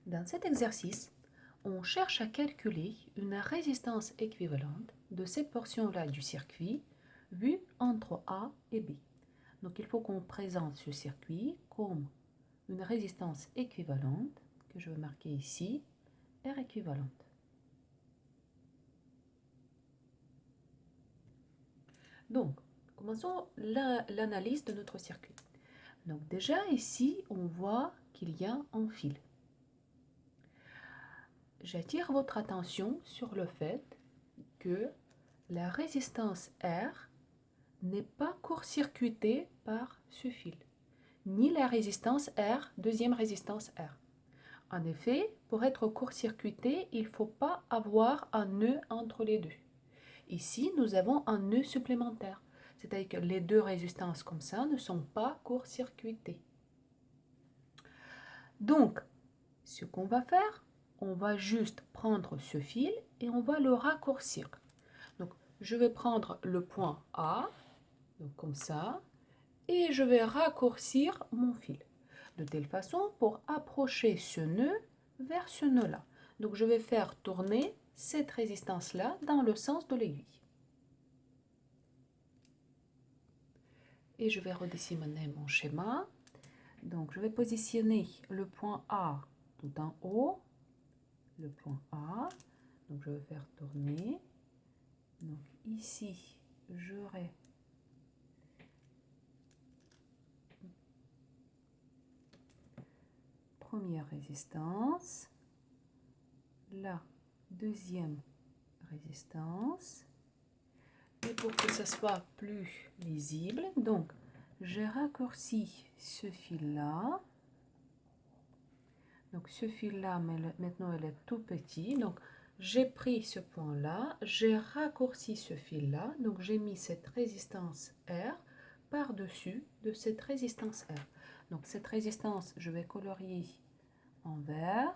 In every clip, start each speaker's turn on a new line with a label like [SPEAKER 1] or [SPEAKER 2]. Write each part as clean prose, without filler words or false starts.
[SPEAKER 1] Dans cet exercice, on cherche à calculer une résistance équivalente de cette portion-là du circuit vue entre A et B. Donc il faut qu'on présente ce circuit comme une résistance équivalente, que je vais marquer ici, R équivalente. Donc, commençons l'analyse de notre circuit. Donc déjà ici, on voit qu'il y a un fil. J'attire votre attention sur le fait que la résistance R n'est pas court-circuitée par ce fil, ni la résistance R, deuxième résistance R. En effet, pour être court-circuité, il ne faut pas avoir un nœud entre les deux. Ici, nous avons un nœud supplémentaire, c'est-à-dire que les deux résistances comme ça ne sont pas court-circuitées. Donc, ce qu'on va faire, on va juste prendre ce fil et on va le raccourcir. Donc, je vais prendre le point A, donc comme ça, et je vais raccourcir mon fil de telle façon pour approcher ce nœud vers ce nœud-là. Donc, je vais faire tourner cette résistance-là dans le sens de l'aiguille. Et je vais redessiner mon schéma. Donc, je vais positionner le point A tout en haut, le point A. Donc, je vais faire tourner. Donc, ici, j'aurai première résistance, la deuxième résistance. Et pour que ce soit plus lisible, donc, j'ai raccourci ce fil-là. Donc, ce fil-là, maintenant, il est tout petit. Donc, j'ai pris ce point-là, j'ai raccourci ce fil-là. Donc, j'ai mis cette résistance R par-dessus de cette résistance R. Donc, cette résistance, je vais colorier en vert.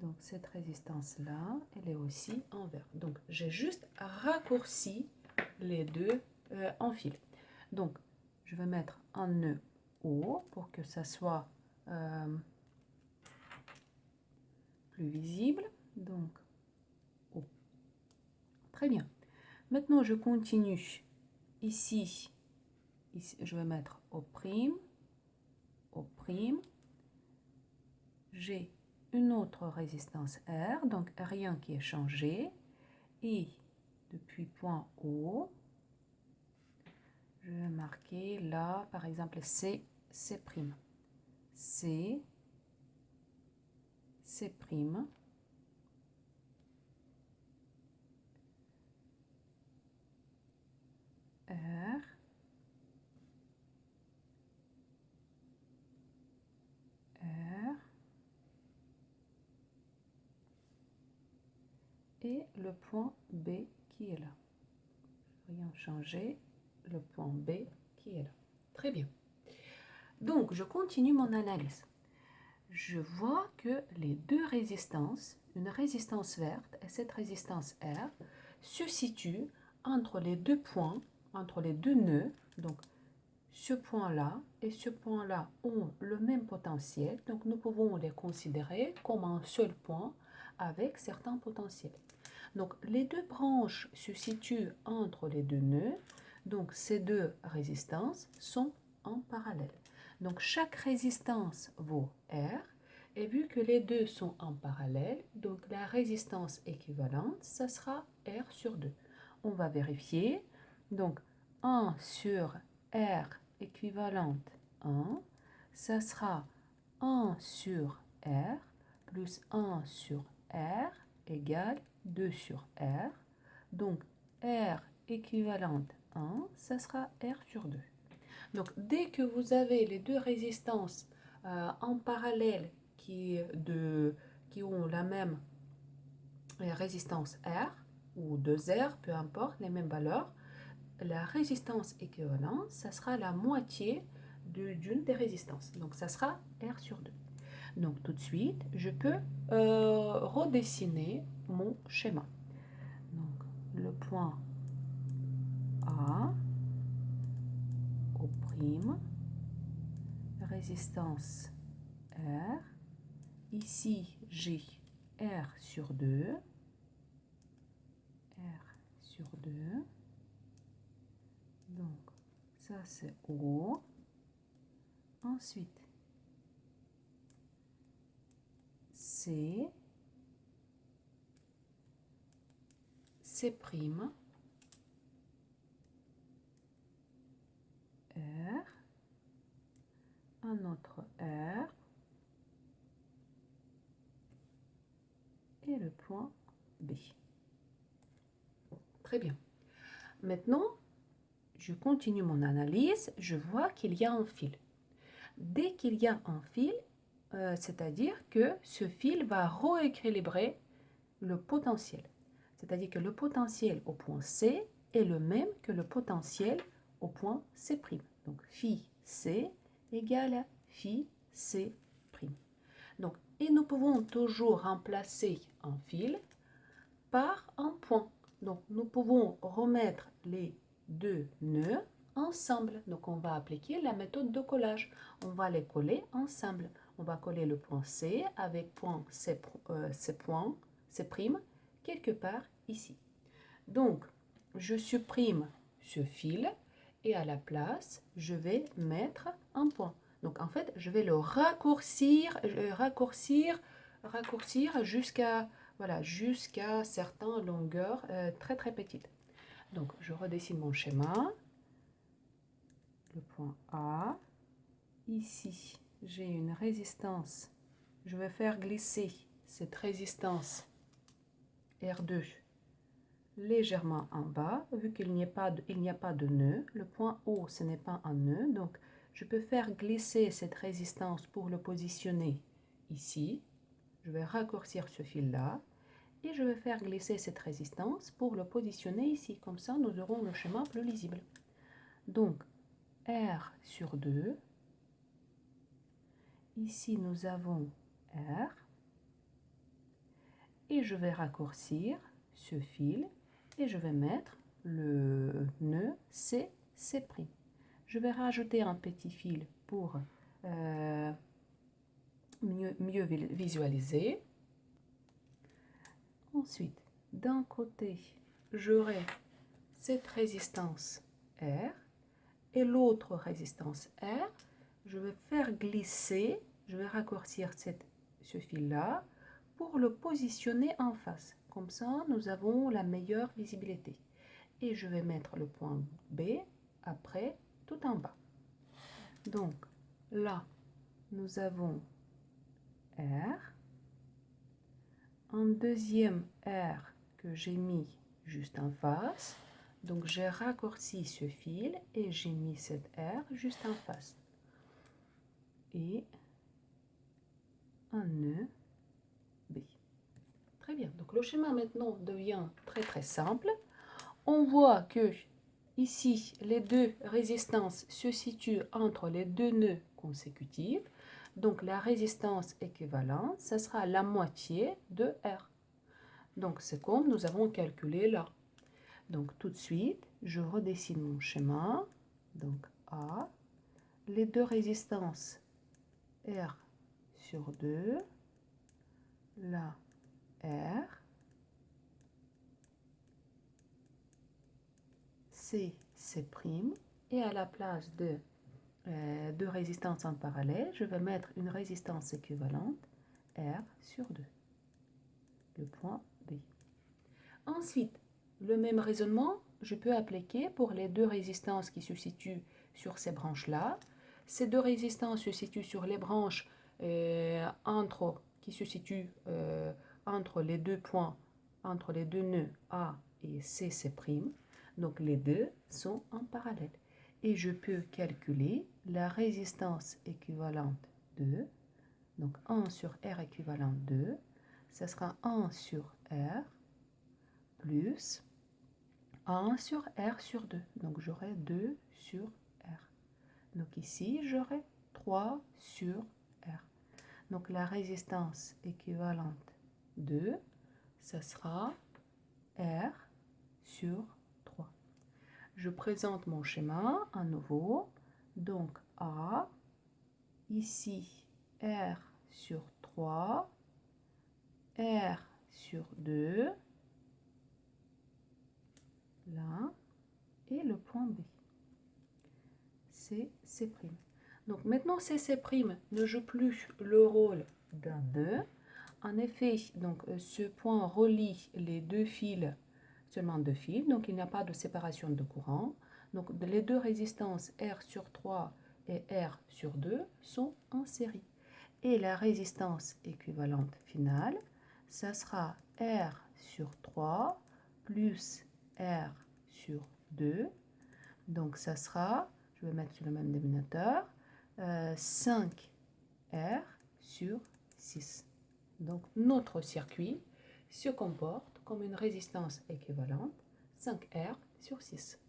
[SPEAKER 1] Donc, cette résistance-là, elle est aussi en vert. Donc, j'ai juste raccourci les deux en fil. Donc, je vais mettre un nœud haut pour que ça soit plus visible. Donc, haut. Très bien. Maintenant, je continue. Ici, je vais mettre au prime. J'ai une autre résistance R, donc rien qui est changé. Et depuis point O, je vais marquer là, par exemple, C'. C', C', R, R, et le point B qui est là. Rien changé, le point B qui est là. Très bien. Donc, je continue mon analyse. Je vois que les deux résistances, une résistance verte et cette résistance R, se situent entre les deux points, entre les deux nœuds. Donc, ce point-là et ce point-là ont le même potentiel. Donc, nous pouvons les considérer comme un seul point avec certains potentiels. Donc, les deux branches se situent entre les deux nœuds. Donc, ces deux résistances sont en parallèle. Donc, chaque résistance vaut R. Et vu que les deux sont en parallèle, donc la résistance équivalente, ça sera R sur 2. On va vérifier. Donc, 1 sur R équivalente 1, ça sera 1 sur R plus 1 sur R égale 2 sur R. Donc, R équivalente 1, ça sera R sur 2. Donc, dès que vous avez les deux résistances en parallèle qui ont la même résistance R, ou 2R, peu importe, les mêmes valeurs, la résistance équivalente, ça sera la moitié d'une des résistances. Donc, ça sera R sur 2. Donc, tout de suite, je peux redessiner mon schéma. Donc, le point A, au prime, résistance R. Ici, j'ai R sur 2. R sur 2. Donc, ça c'est O. Ensuite, C. C'. R. Un autre R. Et le point B. Très bien. Maintenant, je continue mon analyse. Je vois qu'il y a un fil. Dès qu'il y a un fil, c'est-à-dire que ce fil va rééquilibrer le potentiel. C'est-à-dire que le potentiel au point C est le même que le potentiel au point C'. Donc, phi C égale à phi C'. Donc, et nous pouvons toujours remplacer un fil par un point. Donc, nous pouvons remettre les deux nœuds ensemble. Donc, on va appliquer la méthode de collage. On va les coller ensemble. On va coller le point C avec point C', quelque part ici. Donc, je supprime ce fil et à la place, je vais mettre un point. Donc, en fait, je vais le raccourcir jusqu'à jusqu'à certaines longueurs très très petites. Donc, je redessine mon schéma. Le point A. Ici, j'ai une résistance. Je vais faire glisser cette résistance R2 légèrement en bas, vu qu'il n'y a pas de nœud. Le point O, ce n'est pas un nœud, donc je peux faire glisser cette résistance pour le positionner ici. Je vais raccourcir ce fil-là et je vais faire glisser cette résistance pour le positionner ici. Comme ça, nous aurons le schéma plus lisible. Donc, R sur 2. Ici, nous avons R. Et je vais raccourcir ce fil et je vais mettre le nœud C'. Je vais rajouter un petit fil pour mieux visualiser. Ensuite, d'un côté, j'aurai cette résistance R et l'autre résistance R. Je vais faire glisser, je vais raccourcir ce fil-là pour le positionner en face. Comme ça, nous avons la meilleure visibilité. Et je vais mettre le point B après, tout en bas. Donc, là, nous avons R. Un deuxième R que j'ai mis juste en face. Donc, j'ai raccourci ce fil et j'ai mis cette R juste en face. Et un nœud B. Très bien. Donc, le schéma maintenant devient très très simple. On voit que ici, les deux résistances se situent entre les deux nœuds consécutifs. Donc, la résistance équivalente, ce sera la moitié de R. Donc, c'est comme nous avons calculé là. Donc, tout de suite, je redessine mon schéma. Donc, A, les deux résistances R sur 2, là, R, C', et à la place de deux résistances en parallèle, je vais mettre une résistance équivalente R sur 2, le point B. Ensuite, le même raisonnement, je peux appliquer pour les deux résistances qui se situent sur ces branches-là. Ces deux résistances se situent sur les branches qui se situent entre les deux points, entre les deux nœuds A et C'. Donc les deux sont en parallèle. Et je peux calculer la résistance équivalente 2. Donc 1 sur R équivalent 2. Ça sera 1 sur R plus 1 sur R sur 2. Donc j'aurai 2 sur R. Donc ici, j'aurai 3 sur R. Donc la résistance équivalente 2, ça sera R sur 3. Je présente mon schéma à nouveau. Donc A, ici R sur 3, R sur 2, là, et le point B. C'est C'. Donc maintenant, C' ne joue plus le rôle d'un nœud. En effet, donc, ce point relie les deux fils, seulement deux fils, donc il n'y a pas de séparation de courant. Donc les deux résistances R sur 3 et R sur 2 sont en série. Et la résistance équivalente finale, ça sera R sur 3 plus R sur 2. Donc ça sera, je vais mettre sur le même dénominateur, 5R sur 6. Donc notre circuit se comporte comme une résistance équivalente 5R sur 6.